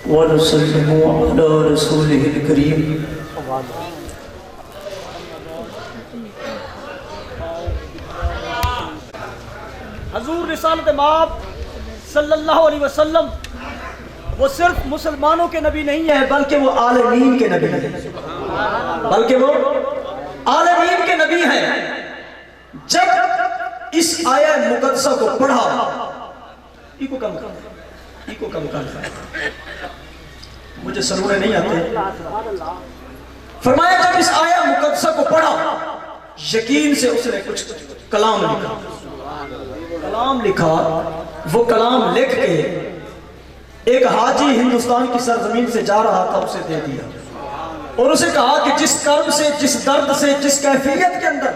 ونسلم على رسوله الكريم حضور رسالت مآب صلی اللہ علیہ وسلم وہ صرف مسلمانوں کے نبی نہیں ہے بلکہ وہ عالمین کے نبی ہیں، بلکہ وہ عالمین کے نبی ہیں۔ جب اس آیہ مقدسہ کو پڑھا مجھے سروڑے نہیں آتے، فرمایا جب اس آیہ مقدسہ کو پڑھا یقین سے اس نے کچھ کلام لکھا، وہ کلام لکھ کے ایک حاجی ہندوستان کی سرزمین سے جا رہا تھا اسے دے دیا اور اسے کہا کہ جس کرب سے، جس درد سے، جس کیفیت کے اندر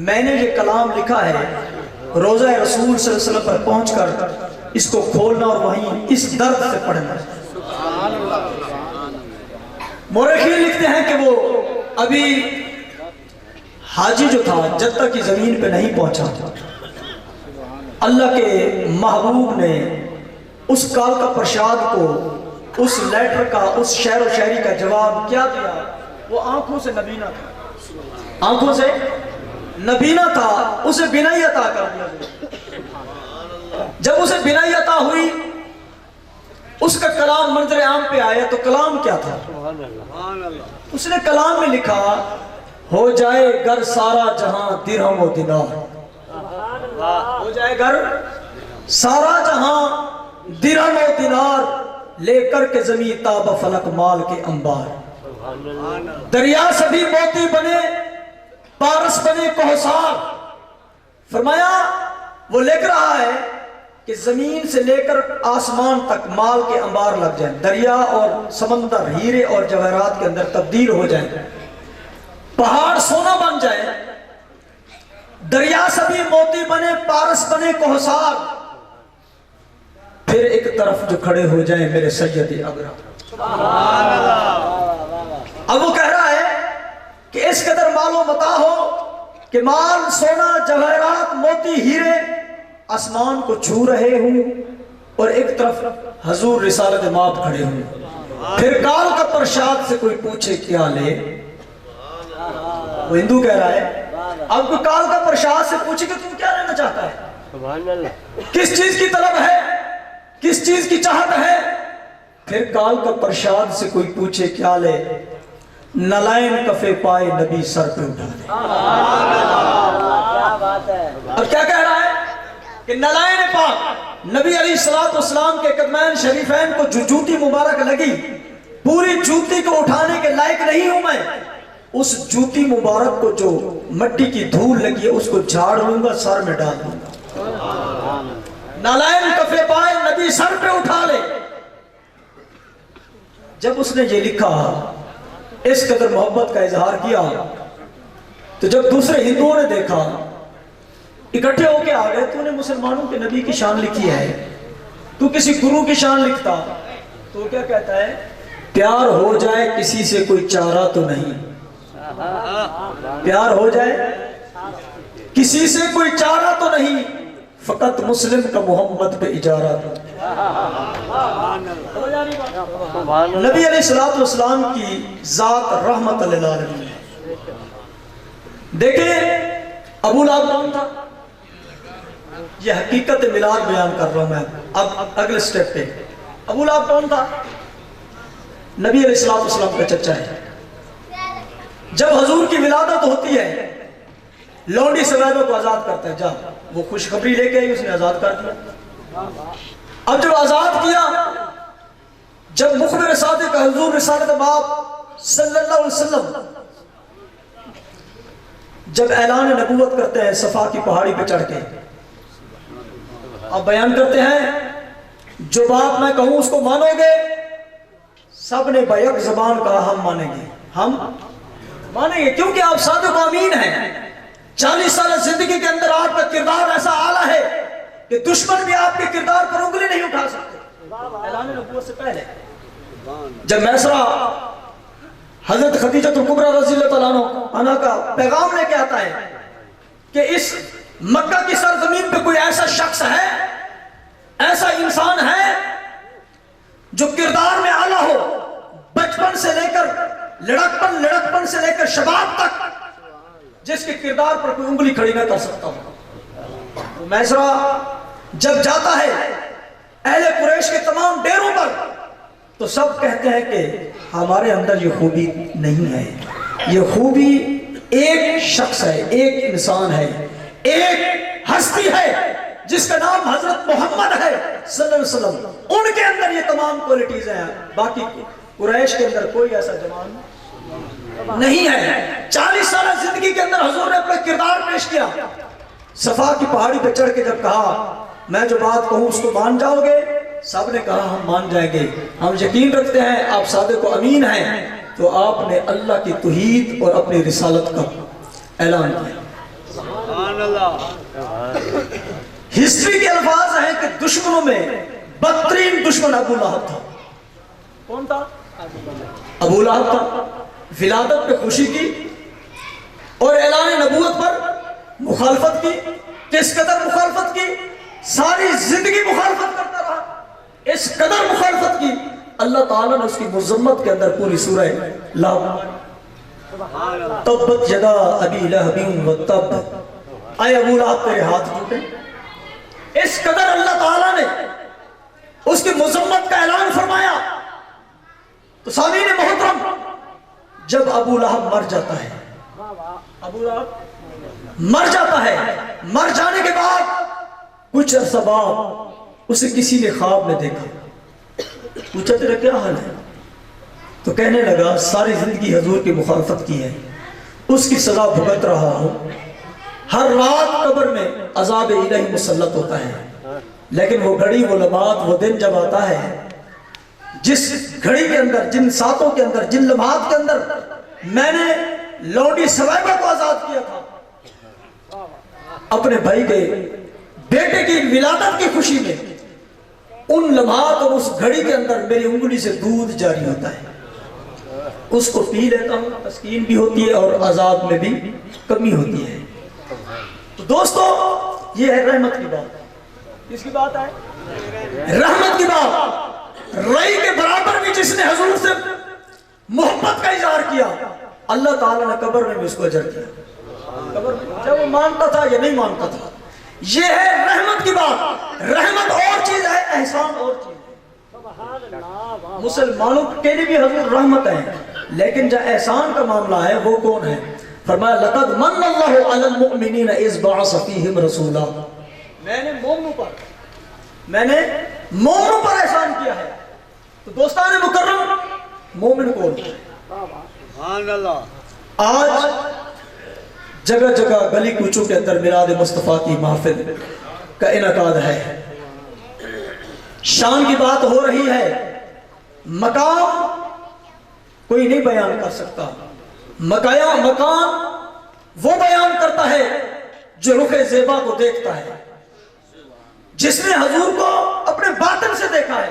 میں نے یہ کلام لکھا ہے روضہ رسول صلی اللہ علیہ وسلم پر پہنچ کر اس کو کھولنا اور وہیں اس درد سے پڑھنا۔ مورخین لکھتے ہیں کہ وہ ابھی حاجی جو تھا جدہ کی زمین پہ نہیں پہنچا، اللہ کے محبوب نے اس کال کا پرشاد کو، اس لیٹر کا، اس شعر و شاعری کا جواب کیا دیا؟ وہ آنکھوں سے نبینا تھا، آنکھوں سے نبینا تھا، اسے بینائی عطا کر دیا۔ جب اسے بینائی عطا ہوئی اس کا کلام منظر عام پہ آیا تو کلام کیا تھا؟ اس نے کلام میں لکھا ہو جائے گر سارا جہاں درہم و دینار، ہو جائے گر سارا جہاں درہم و دینار، لے کر کے زمین تاب فلک مال کے انبار، دریا سبھی موتی بنے پارس بنے کوہسار۔ فرمایا وہ لکھ رہا ہے کہ زمین سے لے کر آسمان تک مال کے انبار لگ جائیں، دریا اور سمندر ہیرے اور جواہرات کے اندر تبدیل ہو جائیں، پہاڑ سونا بن جائے، دریا سبھی موتی بنے پارس بنے کوہسار، پھر ایک طرف جو کھڑے ہو جائیں میرے سید ابرار۔ اب وہ کہہ رہا ہے کہ اس قدر مال و متاع ہو کہ مال سونا جواہرات موتی ہیرے آسمان کو چھو رہے ہوں اور ایک طرف حضور رسالت مآب کھڑے ہوں، پھر کال کا پرشاد سے کوئی پوچھے کیا لے۔ وہ ہندو کہہ رہا ہے اب کوئی کال کا پرشاد سے پوچھے کہ تم کیا لینا چاہتا ہے، کس چیز کی طلب ہے، کس چیز کی چاہت ہے؟ پھر کال کا پرشاد سے کوئی پوچھے کیا لے، نلائن کفے پائے نبی سر پہ اٹھا دے۔ اب کیا کہہ رہا ہے کہ نلائن پاک نبی علیہ السلام کے قدمین شریفین کو جو جوتی مبارک لگی، پوری جوتی کو اٹھانے کے لائق نہیں ہوں میں، اس جوتی مبارک کو جو مٹی کی دھول لگی ہے اس کو جھاڑ لوں گا، سر میں ڈال دوں گا۔ نالائن کفے پائے نبی سر پہ اٹھا لے۔ جب اس نے یہ لکھا، اس قدر محبت کا اظہار کیا، تو جب دوسرے ہندوؤں نے دیکھا اکٹھے ہو کے آ گئے، تو نے مسلمانوں کے نبی کی شان لکھی ہے، تو کسی گرو کی شان لکھتا، تو کیا کہتا ہے؟ پیار ہو جائے کسی سے کوئی چارہ تو نہیں، پیار ہو جائے کسی سے کوئی چارہ تو نہیں، فقط مسلم کا محمد پہ اجارہ تھا۔ نبی علیہ السلام کی ذات رحمت للعالمین۔ دیکھیں ابو لہب کون تھا؟ یہ حقیقت میلاد بیان کر رہا ہوں میں اب اگلے سٹیپ پہ۔ ابو لہب کون تھا؟ نبی علیہ السلام کا چچا ہے۔ جب حضور کی ولادت ہوتی ہے لونڈی سویدہ کو آزاد کرتا ہے، جا وہ خوشخبری لے کے آئی، اس نے آزاد کر دیا۔ اب جب آزاد کیا، جب مخبر صادق حضور رسالت مآب صلی اللہ علیہ وسلم جب اعلان نبوت کرتے ہیں صفا کی پہاڑی پہ چڑھ کے، اب بیان کرتے ہیں جو بات میں کہوں اس کو مانو گے؟ سب نے بیک زبان کہا ہم مانیں گے، ہم مانیں گے، کیونکہ آپ صادق و امین ہیں۔ 40 سال زندگی کے اندر آپ کا کردار ایسا اعلیٰ ہے کہ دشمن بھی آپ کے کردار پر انگلی نہیں اٹھا سکتے۔ اعلان نبوت سے پہلے جب میسرہ حضرت خدیجہ الکبریٰ رضی اللہ عنہ کا پیغام لے کے آتا ہے کہ اس مکہ کی سرزمین پہ کوئی ایسا شخص ہے، ایسا انسان جو کردار میں اعلیٰ ہو، بچپن سے لے کر لڑکپن سے لے کر شباب تک، جس کے کردار پر کوئی انگلی کھڑی نہ کر سکتا ہو۔ میسرہ جب جاتا ہے اہل قریش کے تمام ڈیروں پر تو سب کہتے ہیں کہ ہمارے اندر یہ خوبی نہیں ہے، یہ خوبی ایک شخص ہے، ایک انسان ہے، ایک ہستی ہے جس کا نام حضرت محمد ہے صلی اللہ علیہ وسلم، ان کے اندر یہ تمام کوالٹیز ہیں، باقی قریش کے اندر کوئی ایسا جوان نہیں ہے۔ 40 سالہ زندگی کے اندر حضور نے اپنا کردار پیش کیا۔ صفا کی پہاڑی پہ چڑھ کے جب کہا میں جو بات کہوں اس کو مان جاؤ گے، سب نے کہا ہم مان جائیں گے، ہم یقین رکھتے ہیں آپ صادق و امین ہیں، تو آپ نے اللہ کی توحید اور اپنی رسالت کا اعلان کیا۔ سبحان اللہ۔ ہسٹری کے الفاظ ہیں کہ دشمنوں میں بدترین دشمن ابو لہب تھا۔ کون تھا؟ ابو لہب تھا۔ ولادت پہ خوشی کی اور اعلان نبوت پر مخالفت کی۔ کس قدر مخالفت کی؟ ساری زندگی مخالفت کرتا رہا، اس قدر مخالفت کی اللہ تعالیٰ نے اس کی مذمت کے اندر پوری سورہ لہب، تبت یدا ابی لہب وتب، اے ابو لہب تیرے ہاتھ ٹوٹے، اس قدر اللہ تعالیٰ نے اس کی مذمت کا اعلان فرمایا۔ تو سامعین محترم، جب ابو لہب مر جاتا ہے، ابو لہب مر جاتا ہے، مر جانے کے بعد کچھ عرصہ بعد اسے کسی نے خواب میں دیکھا، پوچھا تیرا کیا حال ہے؟ تو کہنے لگا ساری زندگی حضور کی مخالفت کی ہے، اس کی سزا بھگت رہا ہوں، ہر رات قبر میں عذاب الہی مسلط ہوتا ہے، لیکن وہ گھڑی، وہ لمحات، وہ دن جب آتا ہے جس گھڑی کے اندر، جن ساتوں کے اندر، جن لمحات کے اندر میں نے لونڈی سویبہ کو آزاد کیا تھا، اپنے بھائی کے بیٹے کی ولادت کی خوشی میں، ان لمحات اور اس گھڑی کے اندر میری انگلی سے دودھ جاری ہوتا ہے، اس کو پی لیتا ہوں، تسکین بھی ہوتی ہے اور عذاب میں بھی کمی ہوتی ہے۔ تو دوستو یہ ہے رحمت کی بات۔ کس کی بات ہے؟ رحمت کی بات۔ رئی کے برابر بھی جس نے حضور سے محبت کا اظہار کیا، اللہ تعالیٰ نے قبر میں بھی اس کو اجر کیا، قبر میں، جب وہ مانتا تھا یا نہیں مانتا تھا۔ یہ ہے رحمت کی بات۔ رحمت اور چیز ہے، احسان اور چیز ہے۔ مسلمانوں کے لیے بھی حضور رحمت ہے، لیکن جو احسان کا معاملہ ہے وہ کون ہے؟ فرمایا لقد من اللہ علی المؤمنین اذ بعث فیہم رسولا، میں نے مومنوں پر احسان کیا ہے۔ تو دوستان مکرم، مومن کون ہے؟ سبحان اللہ۔ آج جگہ جگہ گلی کوچوں کے اندر میلاد مصطفیٰ کی محفل کا انعقاد ہے، شان کی بات ہو رہی ہے، مقام کوئی نہیں بیان کر سکتا، مکان وہ بیان کرتا ہے جو رخ زیبا کو دیکھتا ہے، جس نے حضور کو اپنے باطن سے دیکھا ہے۔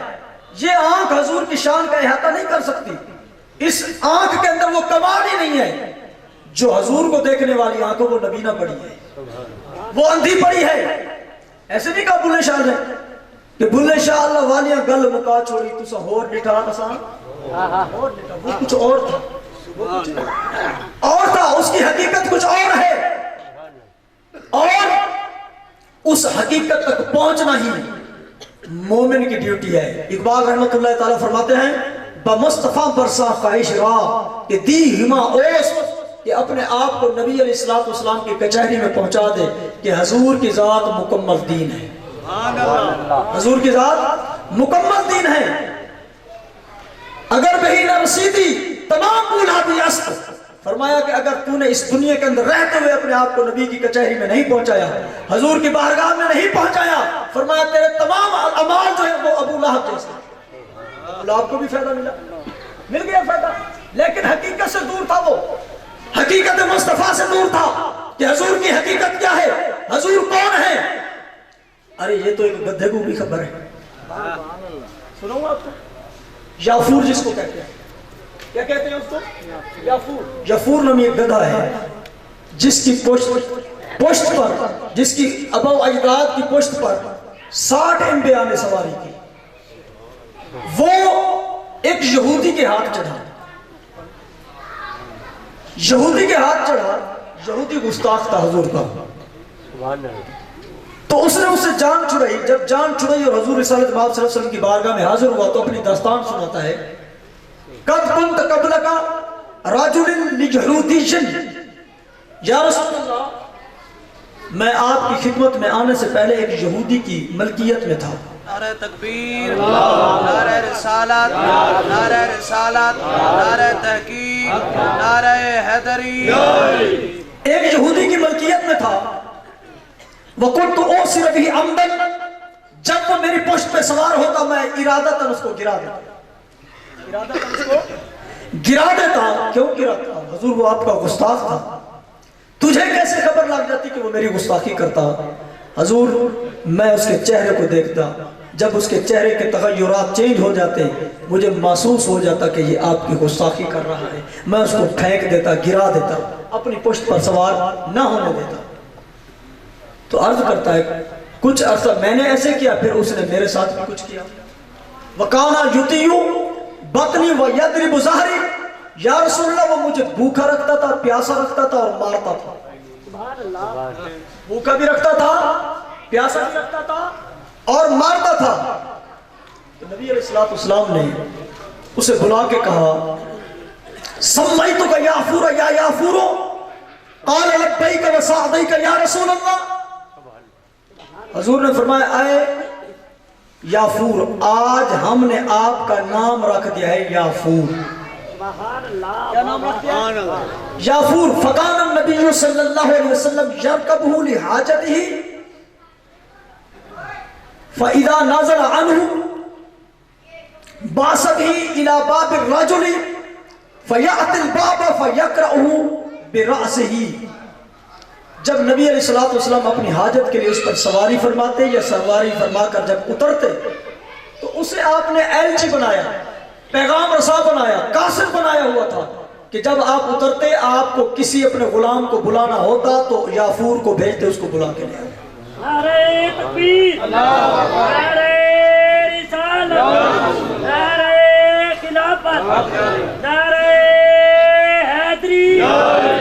یہ آنکھ حضور کی شان کا احاطہ نہیں کر سکتی، اس آنکھ کے اندر وہ کمال ہی نہیں ہے جو حضور کو دیکھنے والی آنکھوں کو نبی نہ پڑی ہے، وہ اندھی پڑی ہے۔ ایسے نہیں کہا بلے شاہ نے کہ بلے شاہ اللہ والیاں گل مکا چھوڑی تسا ہور ڈٹھا آسان، وہ کچھ اور تھا، اور تھا، اس کی حقیقت کچھ اور ہے، اور اس حقیقت تک پہنچنا ہی مومن کی ڈیوٹی ہے۔ اقبال رحمت اللہ تعالیٰ فرماتے ہیں بمصطفیٰ برسا خواہش راہ کہ دی ہما اوس، کہ اپنے آپ کو نبی علیہ السلام کی کچہری میں پہنچا دے کہ حضور کی ذات مکمل دین ہے، حضور کی ذات مکمل دین ہے۔ اگر بہی نہ رسیدی تمام بولا بھی است، فرمایا کہ اگر تو نے اس دنیا کے اندر رہتے ہوئے اپنے آپ کو نبی کی کچہری میں نہیں پہنچایا، حضور کی بارگاہ میں نہیں پہنچایا، فرمایا تیرے تمام اعمال جو ہیں وہ ابو لہب جیسے۔ ابو لہب کو بھی فائدہ مل گیا فائدہ، لیکن حقیقت سے دور تھا، وہ حقیقت مصطفیٰ سے دور تھا کہ حضور کی حقیقت کیا ہے، حضور کون ہے۔ ارے یہ تو ایک گدھے کو بھی خبر ہے، سنوں گا آپ کو، یافور جس کو کہتے ہیں، کیا کہتے ہیں اس کو؟ یافور نامی ایک گدھا ہے جس کی پشت پر، جس کی ابا و اجداد کی پشت پر 60 انبیاء نے سواری کی، وہ ایک یہودی کے ہاتھ چڑھا، یہودی کے ہاتھ چڑھا، یہودی گستاخ تھا حضور کا، تو اس نے اس سے جان چھڑائی۔ جب جان چھڑائی اور حضور رسالت باب صلی اللہ علیہ وسلم کی بارگاہ میں حاضر ہوا تو اپنی داستان سناتا ہے، قد كنت قبلك رجل لجهودي، یا رسول اللہ میں آپ کی خدمت میں آنے سے پہلے ایک یہودی کی ملکیت میں تھا۔ نعرہ تکبیر، نعرہ رسالت، نعرہ رسالت، نعرہ تحقیق، نعرہ حیدری۔ ایک یہودی کی ملکیت میں تھا، وَقُلْتُ أُوْصِرَ بِهِ عَمْدًا، جب وہ میری پشت پہ سوار ہوتا میں ارادتاً اس کو گرا دیتا۔ کیوں گراتا؟ حضور وہ آپ کا گستاخ تھا، تجھے کیسے خبر لگ جاتی کہ وہ میری گستاخی کرتا؟ حضور میں اس کے چہرے کو دیکھتا، جب اس کے چہرے کے تغیرات چینج ہو جاتے مجھے محسوس ہو جاتا کہ یہ آپ کی گستاخی کر رہا ہے، میں اس کو پھینک دیتا، گرا دیتا، اپنی پشت پر سوار نہ ہونے دیتا۔ تو عرض کرتا ہے کچھ عرصہ میں نے ایسے کیا، پھر اس نے میرے ساتھ بھی کچھ کیا۔ وَقَانَ يُطِيُّ بَطْنِي وَيَضْرِبُ ظَهْرِي، یا رسول اللہ وہ مجھے بھوکا رکھتا تھا، پیاسا رکھتا تھا اور مارتا تھا۔ بھوکا بھی رکھتا تھا، پیاسا بھی رکھتا تھا اور مارتا تھا۔ تو نبی علیہ السلام نے اسے بلا کے کہا، سمیتک یافور یا یافور، قال لبیک وسعدیک یا رسول اللہ۔ حضور نے فرمایا اے یافور، آج ہم نے آپ کا نام رکھ دیا ہے یافور۔ کیا نام رکھ دیا؟ یافور۔ فکان النبی صلی اللہ علیہ وسلم یرکبہ لحاجتہ فاذا نزل عنہ بعث به الى باب الرجل فیأتی الباب فیقرأہ برأسہ۔ جب نبی علیہ السلام اپنی حاجت کے لیے اس پر سواری فرماتے یا سواری فرما کر جب اترتے تو اسے آپ نے ایلچی بنایا، پیغام رساں بنایا، قاصد بنایا ہوا تھا کہ جب آپ اترتے آپ کو کسی اپنے غلام کو بلانا ہوتا تو یافور کو بھیجتے اس کو بلا کے لے آئے۔ نعرہ تکبیر، نعرہ رسالت، نعرہ خلافت، نعرہ حیدری،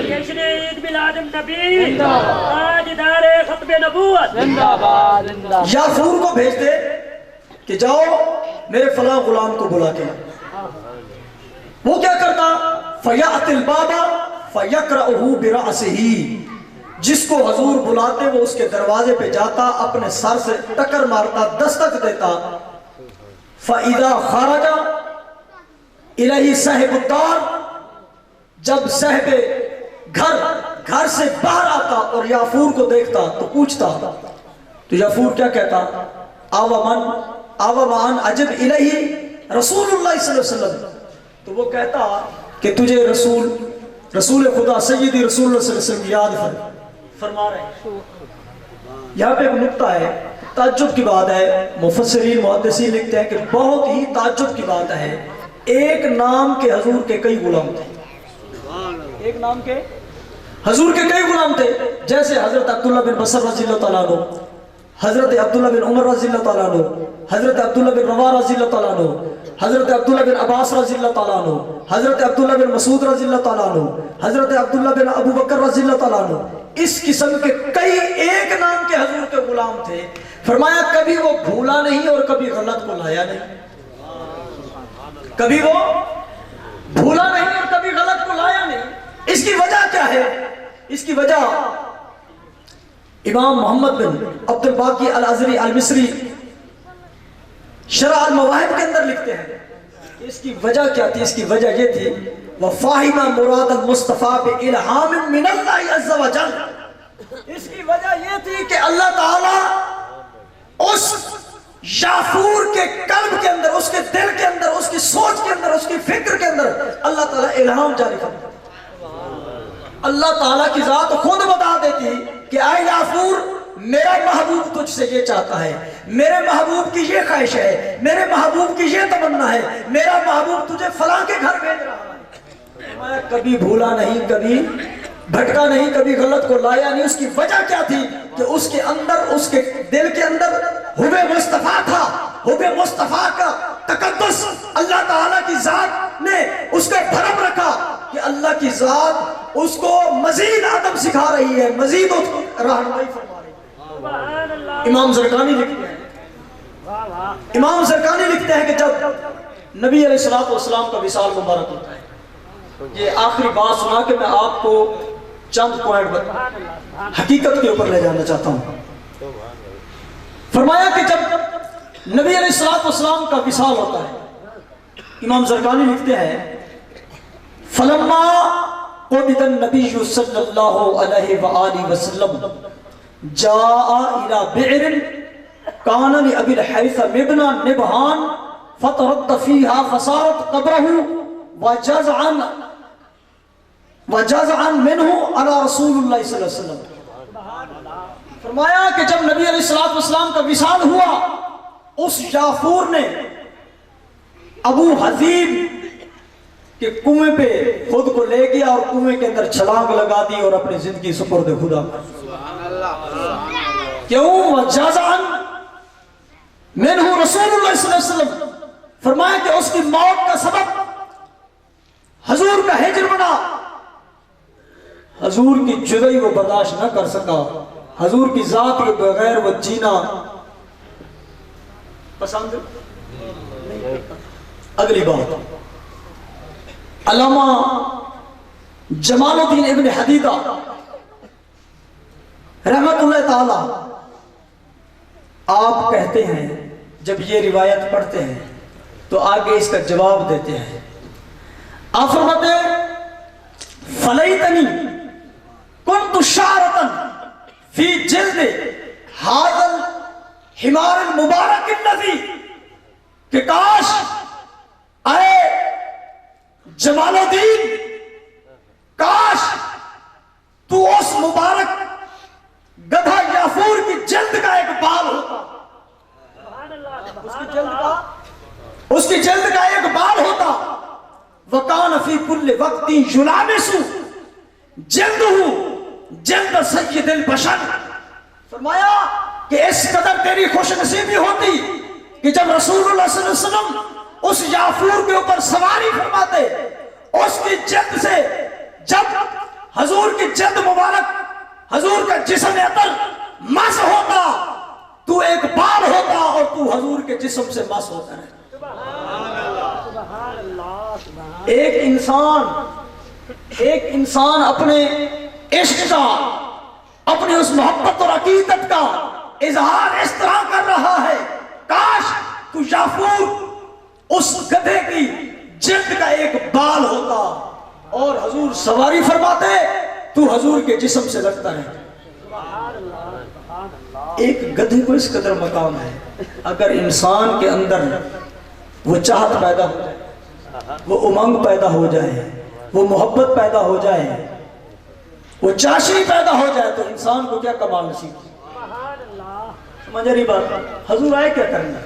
جشن عید میلاد النبی، تاجدار ختم نبوت۔ یافور کو بھیجتے کہ جاؤ میرے فلاں غلام کو بلا کے لاؤ۔ وہ کیا کرتا؟ فَيَأْتِ الْبَابَ فَيَقْرَأُهُ بِرَأْسِهِ، جس کو حضور بلاتے وہ اس کے دروازے پہ جاتا، اپنے سر سے ٹکر مارتا، دستک دیتا۔ فَإِذَا خَرَجَ إِلَيْهِ صَاحِبُ الدَّارِ، جب صاحب گھر سے باہر آتا اور یافور کو دیکھتا تو پوچھتا، تو یافور کیا کہتا؟ آوَ مَعَنْ عَجِبْ إِلَيْهِ رسول اللہ صلی اللہ علیہ وسلم، تو وہ کہتا کہ تجھے رسول خدا سیدی رسول اللہ صلی اللہ علیہ وسلم یاد فرما رہے ہیں۔ یہاں پہ ایک نکتہ ہے، تعجب کی بات ہے، مفسرین محدثین لکھتے ہیں کہ بہت ہی تعجب کی بات ہے، ایک نام کے حضور کے کئی غلام تھے، ایک نام کے حضور کے کئی غلام تھے، جیسے حضرت عبداللہ بن بصر رضی اللہ تعالیٰ عنہ، حضرت عبداللہ بن عمر رضی اللہ تعالیٰ عنہ، حضرت عبداللہ بن روا رضی اللہ تعالیٰ عنہ، حضرت عبداللہ بن عباس رضی اللہ تعالیٰ عنہ، حضرت عبداللہ بن مسعود رضی اللہ تعالیٰ عنہ، حضرت عبداللہ بن ابو بکر رضی اللہ تعالیٰ عنہ، اس قسم کے کئی ایک نام کے حضور کے غلام تھے۔ فرمایا کبھی وہ بھولا نہیں اور کبھی غلط کو لایا نہیں، کبھی وہ بھولا نہیں اور کبھی غلط کو لایا نہیں۔ اس کی وجہ کیا ہے؟ اس کی وجہ امام محمد بن عبد الباقی الازری المصری شرح المواہب کے اندر لکھتے ہیں اس کی وجہ کیا تھی؟ اس کی وجہ یہ تھی وَفَاہِمَ مُرَادَ الْمُصْطَفَى بِإِلْحَامٍ مِّنَ اللَّهِ عَزَّ وَجَلَّ، اس کی وجہ یہ تھی کہ اللہ تعالیٰ اس یافور کے قلب کے اندر، اس کے دل کے اندر، اس کی سوچ کے اندر، اس کی فکر کے اندر اللہ تعالیٰ الہام جاری کرتا۔ اللہ تعالیٰ کی ذات خود بتا دیتی کہ اے یافور میرا محبوب تجھ سے یہ چاہتا ہے، میرے محبوب کی یہ خواہش ہے، میرے محبوب کی یہ تمنا ہے، میرا محبوب تجھے فلاں کے گھر بھیج رہا ہے۔ میں کبھی بھولا نہیں، کبھی بھٹکا نہیں، کبھی غلط کو لایا نہیں۔ اس کی وجہ کیا تھی کہ اس کے دل کے اندر حب مصطفیٰ تھا، حب مصطفیٰ کا تقدس اللہ تعالیٰ کی ذات نے اس کا دھرم رکھا کہ اللہ کی ذات اس کو مزید ادب سکھا رہی ہے، مزید رہنمائی فرما رہی ہے۔ سبحان اللہ، امام زرقانی لکھتے ہیں، واہ واہ، امام زرقانی لکھتے ہیں کہ جب نبی علیہ السلام کا وصال مبارک ہوتا ہے، یہ آخری بات سنا کہ میں آپ کو چند پوائنٹ حقیقت کے اوپر لے جانا چاہتا ہوں۔ فرمایا کہ جب نبی علیہ السلام کا وصال ہوتا ہے، امام زرقانی لکھتے ہیں فلما قبض النبی صلی اللہ علیہ وآلہ وسلم جاء الى بئر كان لأبي الحيثم ابن نبهان فترد فيها فصارت قبره وجزعا منه على رسول اللہ صلی اللہ علیہ وسلم۔ فرمایا کہ جب نبی علیہ السلام کا وصال ہوا، اس جعفور نے ابو حذیب کے کنویں پہ خود کو لے گیا اور کنویں کے اندر چھلانگ لگا دی اور اپنی زندگی سپرد خدا کر۔ کیوں؟ وجزعا منہ رسول اللہ صلی اللہ علیہ وسلم، فرمایا کہ اس کی موت کا سبب حضور کا ہجر بنا، حضور کی جدائی وہ برداشت نہ کر سکا، حضور کی ذات کے بغیر وہ جینا پسند نہیں کرتا۔ اگلی بات، علامہ جمال الدین ابن حدیدہ رحمت اللہ تعالی آپ کہتے ہیں، جب یہ روایت پڑھتے ہیں تو آگے اس کا جواب دیتے ہیں۔ آپ فرماتے ہیں فلیتنی کنت شعرۃ فی جلد ھذا الحمار المبارک الذی، کہ کاش اے جمال الدین، کاش تو اس مبارک گدھا یافور کی جلد کا ایک بال ہوتا، اس کی جلد کا ایک بال ہوتا۔ وَقَانَ فِي كُلِّ وَقْتٍ يُلَامِسُ جِلْدُهُ جِلْدَ سَيِّدِ الْبَشَرِ، فرمایا کہ اس قدر تیری خوش نصیبی ہوتی کہ جب رسول اللہ صلی اللہ علیہ وسلم اس یافور کے اوپر سواری فرماتے، اس کی جلد سے جب حضور کی جلد مبارک، حضور کا جسم اطر مس ہوتا، تو ایک بال ہوتا اور تو حضور کے جسم سے مس ہوتا ہے۔ ایک انسان اپنے عشق کا، اپنی اس محبت اور عقیدت کا اظہار اس طرح کر رہا ہے، کاش تو یافور اس گدھے کی جلد کا ایک بال ہوتا اور حضور سواری فرماتے، تو حضور کے جسم سے لگتا ہے۔ ایک گدھے کو اس قدر مقام ہے، اگر انسان کے اندر وہ چاہت پیدا ہو جائے، وہ امنگ پیدا ہو جائے، وہ محبت پیدا ہو جائے، وہ چاشنی پیدا ہو جائے، تو انسان کو کیا کمال نصیب ہے۔ سمجھ رہی بات؟ حضور آئے کیا کرنا؟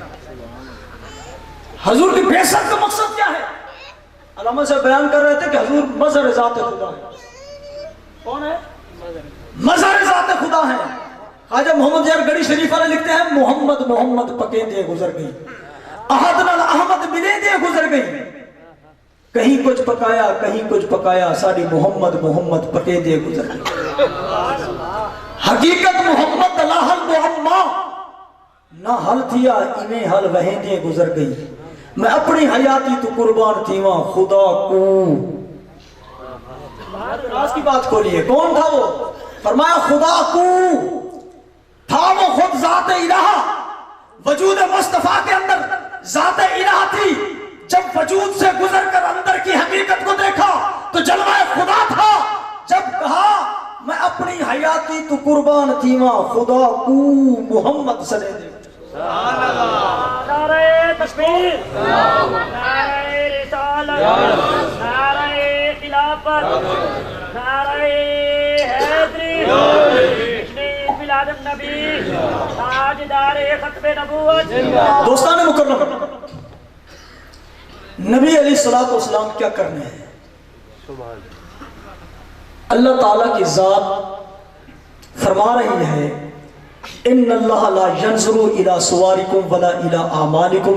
حضور کی بعثت کا مقصد کیا ہے؟ علامہ صاحب بیان کر رہے تھے کہ حضور مظہر ذات خدا ہے۔ کون ہے؟ مظہر ذات خدا ہے۔ خواجہ محمد یار گڑی شریفہ نے لکھتے ہیں محمد محمد پکیندے گزر گئی، احد نال احمد ملیندے گزر گئی، کہیں کچھ پکایا کہیں کچھ پکایا، ساڑی محمد محمد پکیندے گزر گئی۔ حقیقت محمد لاحل معمہ نہ حل تھیا انہیں حل وہیندے گزر گئی، میں اپنی حیاتی تو قربان تھی وہاں خدا کو۔ راز کی بات کھولیے، کون تھا وہ؟ فرمایا خدا کو تھا، وہ خود ذات الہ، وجود مصطفیٰ کے اندر ذات الہ تھی۔ جب وجود سے گزر کر اندر کی حقیقت کو دیکھا تو جلوہ خدا تھا۔ جب کہا میں اپنی حیاتی تو قربان تھی وہاں خدا کو محمد صلی اللہ علیہ وسلم۔ نعرہ تکبیر، نعرہ رسالت، نعرہ خلافت، نعرہ حیدری، تشریف میلاد النبی، تاجدار ختم نبوت۔ دوستان مکرم، نبی علیہ السلام کیا کرنے ہیں؟ اللہ تعالیٰ کی ذات فرما رہی ہے ان اللہ لا ينظر الى صورکم ولا الى اعمالکم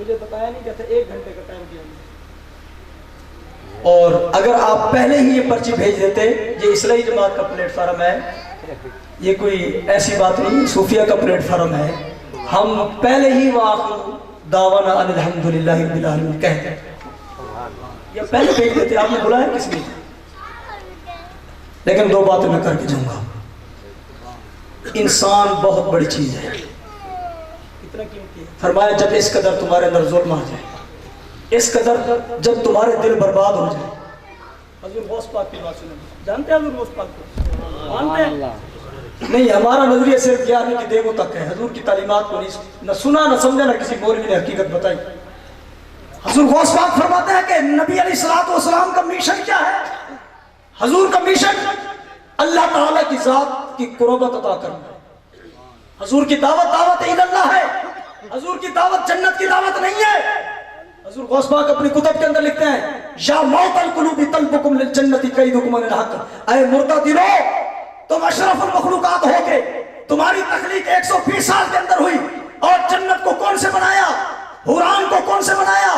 مجھے بتایا نہیں کہتے 1 گھنٹے کا ٹائم دیا. اور اگر آپ پہلے ہی یہ پرچی بھیج دیتے, یہ اصلاحی جماعت کا پلیٹ فارم ہے, یہ کوئی ایسی بات نہیں, صوفیہ کا پلیٹ فارم ہے, ہم پہلے ہی وآخر دعوانا ان الحمدللہ رب العالمین کہتے ہیں. یہ پہلے بھیج دیتے, آپ نے بلایا کس لیے؟ لیکن 2 باتیں میں کر کے جاؤں گا. انسان بہت بڑی چیز ہے, اتنا قیمتی ہے. فرمایا جب اس قدر تمہارے اندر ظلم آ جائے, اس قدر جب تمہارے دل برباد ہو جائے. حضور غوث پاک کی بات سنیں, جانتے ہیں حضور غوث پاک کو؟ مانتے ہیں؟ نہیں, ہمارا نظریہ صرف 11 کی دیگوں تک ہے. حضور کی تعلیمات کو نہ سنا نہ سمجھا, نہ کسی مولوی نے حقیقت بتائی. حضور غوث پاک فرماتے ہیں کہ نبی علیہ السلام کا میشن کیا ہے؟ حضور کا میشن اللہ تعالیٰ کی ذات کی قربت عطا کرنا. حضور کی دعوت اللہ ہے. حضور کی دعوت جنت کی دعوت نہیں ہے. حضور غوث پاک اپنی کتب کے اندر لکھتے ہیں, یا موت القلوب طلبکم للجنت قیدکم عن الحق. اے مردہ دلو, تم اشرف المخلوقات ہو کے, تمہاری تخلیق 120 سال کے اندر ہوئی, اور جنت کو کون سے بنایا؟ حوران کو کون سے بنایا؟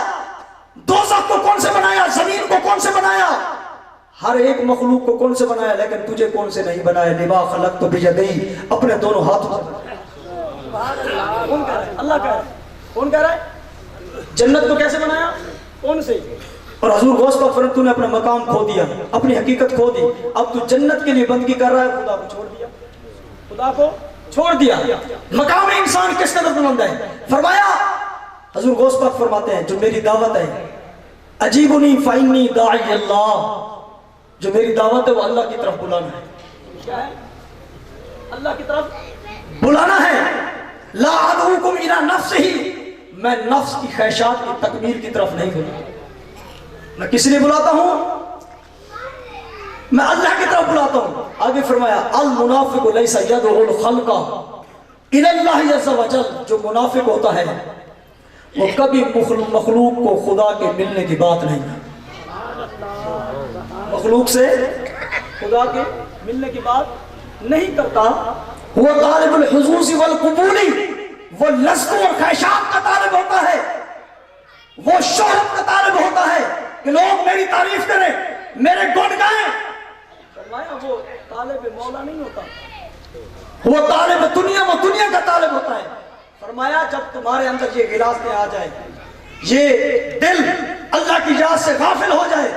دوزخ کو کون سے بنایا؟ زمین کو کون سے بنایا؟ ہر ایک مخلوق کو کون سے بنایا, لیکن تجھے کون سے نہیں بنایا؟ لما خلقت بیدی, اپنے دونوں ہاتھوں سے بنایا. کون کہہ رہا ہے؟ اللہ کہہ رہا ہے. کون کہہ رہا ہے؟ جنت کو کیسے بنایا؟ کون سے؟ اور حضور غوث پاک فرماتے ہیں تو نے اپنا مقام کھو دیا, اپنی حقیقت کھو دی, اب تو جنت کے لیے بندگی کر رہا ہے, خدا کو چھوڑ دیا. خدا کو چھوڑ دیا. مقام انسان کس قدر بلند ہے. فرمایا حضور غوث پاک فرماتے ہیں جو میری دعوت ہے, اجیبنی فإنی داعی اللہ, جو میری دعوت ہے وہ اللہ کی طرف بلانا ہے. کیا ہے؟ اللہ کی طرف بلانا ہے. لا ادعوکم الی نفسہ, میں نفس کی خواہشات کی تکمیل کی طرف نہیں بلاتا. میں کس لیے بلاتا ہوں؟ میں اللہ کی طرف بلاتا ہوں. آگے فرمایا المنافق لیس یدعو الخلق الی اللہ عز وجل, جو منافق ہوتا ہے وہ کبھی مخلوق کو خدا کے ملنے کی بات نہیں, مخلوق سے خدا کے ملنے کی بات نہیں کرتا. وہ طالب الحظوظ والقبول, وہ لذت اور خواہشات کا طالب ہوتا ہے, وہ شہرت کا طالب ہوتا ہے کہ لوگ میری تعریف کریں, میرے گن گائیں. فرمایا وہ طالب مولا نہیں ہوتا, وہ طالب دنیا, وہ دنیا کا طالب ہوتا ہے. فرمایا جب تمہارے اندر یہ غلاظ میں آ جائے, یہ دل اللہ کی یاد سے غافل ہو جائے,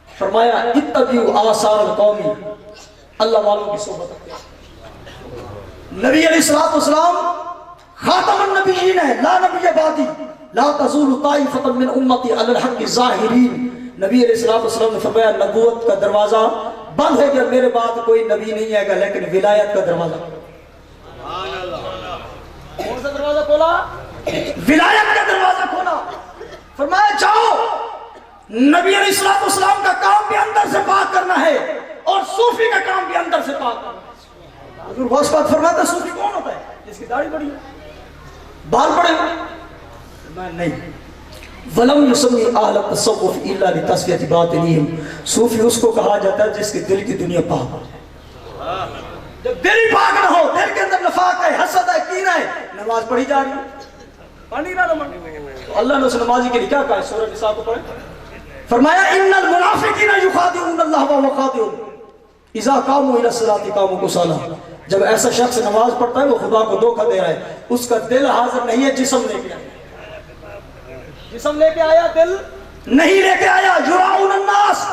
فرمایا اتبعوا آثار القوم, اللہ والوں کی صحبت اختیار. نبی علیہ السلام خاتم النبیین ہے, لا نبی بعدی, لا تزول طائفة من امتی علی الحق ظاہرین. نبی علیہ السلام نے فرمایا نبوت کا دروازہ بند ہو گیا, میرے بعد کوئی نبی نہیں آئے گا, لیکن ولایت کا دروازہ. کون سا دروازہ کھولا؟ ولایت کا دروازہ کھولا. فرمایا جاؤ, نبی علیہ السلام کا کام بھی اندر سے پاک کرنا ہے, اور صوفی کا کام بھی اندر سے پاک کرنا ہے. حضور غوث پاک فرماتا ہے صوفی کون ہوتا ہے؟ جس کی داڑھی بڑی ہے, بال بڑے ہوئے. میں نہیں, وَلَمْ يُسَمِّ أَهْلَ التَّصَوُّفِ إِلَّا لِتَصْفِيَةِ بَاطِنِهِمْ, صوفی اس کو کہا جاتا ہے جس کی دل کی دنیا پاک ہو. جب دل ہی پاک نہ ہو, دل کے اندر نفاق ہے, حسد ہے, کینہ ہے, نماز پڑھی جا رہی ہے, پڑھی نہ نماز. تو اللہ نے اس نمازی کے لیے کیا کہا ہے؟ سورہ نساء کو پڑھیں. فرمایا ان المنافقین یخادعون اللہ وهو خادعهم اذا قاموا الى الصلاة قاموا کسالى. جب ایسا شخص نماز پڑھتا ہے وہ خدا کو دھوکہ دے رہا ہے, اس کا دل حاضر نہیں ہے, جسم لے کے آیا, جسم لے کے آیا, دل نہیں لے کے آیا. یراؤن الناس,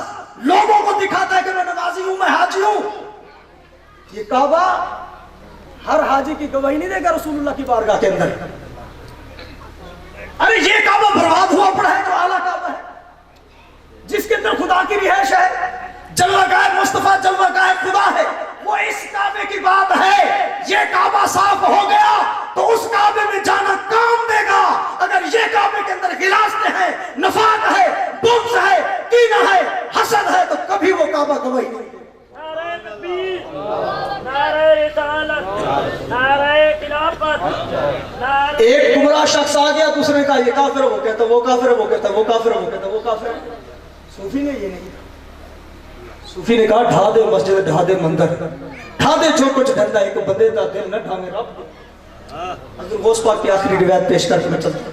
لوگوں کو دکھاتا ہے کہ میں نمازی ہوں, میں حاجی ہوں. یہ کعبہ ہر حاجی کی گواہی نہیں دے گا رسول اللہ کی بارگاہ کے اندر. ارے یہ کعبہ برباد ہوا پڑا ہے جو اعلیٰ کعبہ ہے, جس کے اندر خدا کی رہائش ہے, جلوہ گاہ مصطفیٰ, جلوہ گاہ خدا ہے, وہ اس کعبے کی بات ہے. یہ کعبہ صاف ہو گیا تو اس کعبے میں جانا کام دے گا. اگر یہ کعبے کے اندر غلاظت ہے, نفاق ہے, بغض ہے, کینہ ہے, حسد ہے, تو کبھی وہ کعبہ گواہی نہیں دے. نعرہ تکبیر, نعرہ رسالت, نعرہ خلافت, نعرہ. ایک گمراہ شخص آ گیا, دوسرے نے کہا یہ کافر ہے, وہ کہتا وہ کافر ہے, وہ کہتا وہ کافر ہے, وہ کہتا وہ کافر ہے. صوفی نے یہ نہیں کہا. صوفی نے کہا ڈھا دے مسجد, ڈھا دے مندر, ڈھا دے جو کچھ ڈھندا ہے, کو بندے دا دل نہ ڈھا میں رب. حضور غوث پاک کی آخری روایت پیش کر کے میں چلتا ہوں.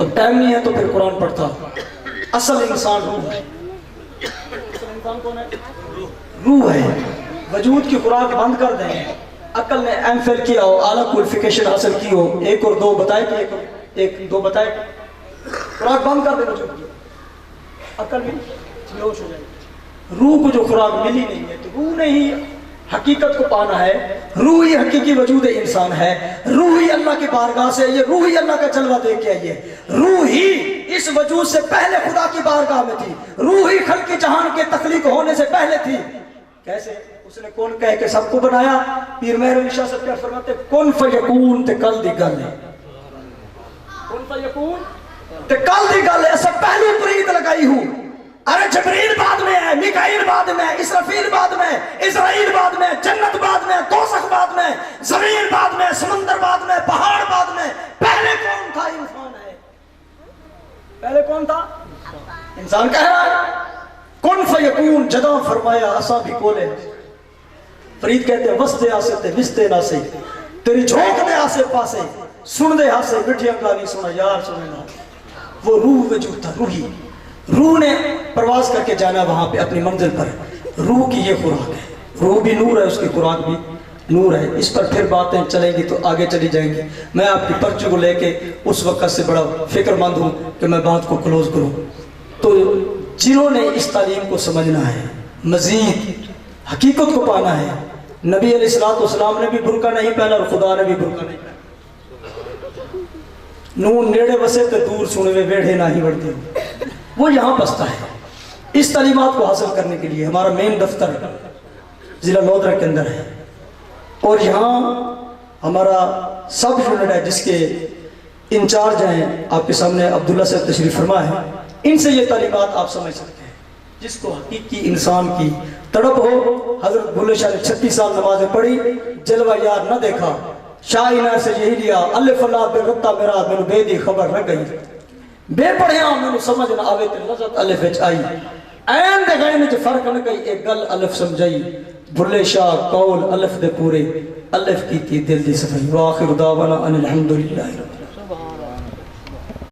اب ٹائم نہیں ہے تو پھر قرآن پڑھتا. اصل انسان روح ہے. انسان کون ہے؟ روح ہے. وجود کی خوراک بند کر دیں. عقل نے ایم فل کیا ہو, اعلیٰ کولیفیکیشن حاصل کی ہو, 1 اور 2 بتائے کہ 1 2 بتائے, خوراک بند کر دے وجود کی, عقل بھی بےہوش ہو جائے. روح کو جو خوراک ملی نہیں ہے, تو روح نے ہی حقیقت کو پانا ہے. روح ہی حقیقی وجود انسان ہے. روح ہی اللہ کی بارگاہ سے, یہ روح ہی اللہ کا جلوہ دیکھ کے آئی ہے. روح ہی اس وجود سے پہلے خدا کی بارگاہ میں تھی. روح ہی خلق جہان کے تخلیق ہونے سے پہلے تھی. کیسے؟ اس نے کون کہہ کے سب کو بنایا. پیر مہر علی شاہ صاحب کیا فرماتے, کن فیکون تے کل دی گل ہے. کن فیکون تے کل دی گل ہے. ایسا پہلو برید لگائی ہوں. ارے جبریل بعد میں ہے, میکائیل بعد میں, اسرافیل بعد میں, اسرائیل بعد میں, جنت بعد میں, دوزخ بعد میں, زمین بعد میں, سمندر بعد میں, پہاڑ بعد میں. پہلے کون تھا؟ انسان ہے. پہلے کون تھا؟ انسان کہہ رہا ہے کن فیکون, جدا فرمایا اسا بھی کولے. فرید کہتے ہیں وستے آسے تے وستے ناسے, تیری جھونک دے آسے پاسے, سن دے آسے مٹھیاں گالی سنا یار سنے نا. وہ روح وجود تھا. روحی روح نے پرواز کر کے جانا وہاں پہ اپنی منزل پر. روح کی یہ خوراک ہے. روح بھی نور ہے, اس کی خوراک بھی نور ہے. اس پر پھر باتیں چلیں گی تو آگے چلی جائیں گی. میں آپ کی پرچے کو لے کے اس وقت سے بڑا فکر مند ہوں کہ میں بات کو کلوز کروں. تو جنہوں نے اس تعلیم کو سمجھنا ہے, مزید حقیقت کو پانا ہے, نبی علیہ السلام نے بھی برقع نہیں پہنا اور خدا نے بھی برقع نہیں پہنا. نون نیڑے بسے تے دور سنے میں ویڑھے نہ ہی بڑھتے ہو. وہ یہاں بستا ہے. اس تعلیمات کو حاصل کرنے کے لیے ہمارا مین دفتر ضلع لودھرا کے اندر ہے, اور یہاں ہمارا سب یونٹ ہے جس کے انچارج ہیں آپ کے سامنے عبداللہ سے تشریف فرما ہے. ان سے یہ تعلیمات آپ سمجھ سکتے ہیں. جس کو حقیقی انسان کی تڑپ ہو, حضرت بھولے شاہ نے 36 سال نمازیں پڑھی, جلوہ یار نہ دیکھا, شاہ انار سے یہی لیا, الف اللہ بے غطہ میرا میں بے دی خبر نہ گئی, بے پڑھیاں میں سمجھ نہ آوے تے لذت الف وچ آئی, این دے غین وچ فرق نہ کئی, ایک گل الف سمجھائی, بھلے شاہ قول الف دے پورے, الف کی تھی دل دی صفائی. وآخر دعوانا ان الحمدللہ.